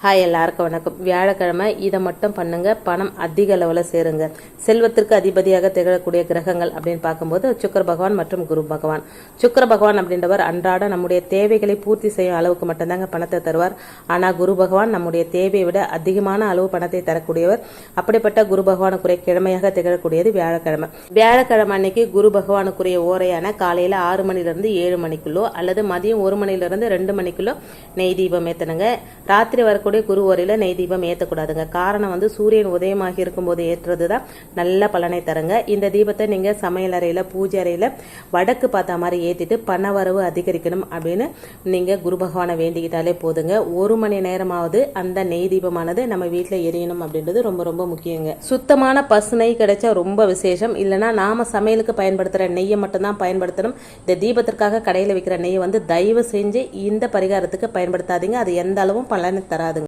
Hi, எல்லாருக்கும் வணக்கம். வியாழக்கிழமை இதை மட்டும் பண்ணுங்க, பணம் அதிக அளவில் சேருங்க. செல்வத்திற்கு அதிபதியாக திகழக்கூடிய கிரகங்கள் அப்படின்னு பார்க்கும்போது சுக்கிர பகவான் மற்றும் குரு பகவான். சுக்கிர பகவான் அப்படின்றவர் அன்றாட நம்முடைய தேவைகளை பூர்த்தி செய்யும் அளவுக்கு மட்டும்தாங்க பணத்தை தருவார். ஆனால் குரு பகவான் நம்முடைய தேவையை விட அதிகமான அளவு பணத்தை தரக்கூடியவர். அப்படிப்பட்ட குரு பகவானுக்குரிய கிழமையாக திகழக்கூடியது வியாழக்கிழமை. வியாழக்கிழமை அன்னைக்கு குரு பகவானுக்குரிய ஓரையான காலையில் 6 மணிலிருந்து 7 மணிக்குள்ளோ அல்லது மதியம் 1 மணிலிருந்து 2 மணிக்குள்ளோ நெய் தீபம் ஏற்றணுங்க. ராத்திரி வரக்கூடிய குரு ஓரையில நெய் தீபம் ஏற்றக்கூடாதுங்க. காரணம் சூரியன் உதயமாகி இருக்கும்போது ஏற்றுறது தான் நல்ல பலனை தருங்க. இந்த தீபத்தை நீங்க சமையல் அறையில, பூஜை அறையில வடக்கு பார்த்த மாதிரி ஏற்றிட்டு பணவரவு அதிகரிக்கணும் அப்படின்னு நீங்க குரு பகவானை வேண்டிக்கிட்டாலே போதுங்க. 1 மணி நேரமாவது அந்த நெய் தீபமானது நம்ம வீட்டில் எரியணும் அப்படின்றது ரொம்ப ரொம்ப முக்கியங்க. சுத்தமான பசு நெய் கிடைச்சா ரொம்ப விசேஷம். இல்லைன்னா நாம சமையலுக்கு பயன்படுத்துற நெய்யை மட்டும்தான் பயன்படுத்தணும். இந்த தீபத்திற்காக கடையில் விற்கிற நெய்யை தயவு செஞ்சு இந்த பரிகாரத்துக்கு பயன்படுத்தாதீங்க. அது எந்த அளவும் பலனை தராதுங்க.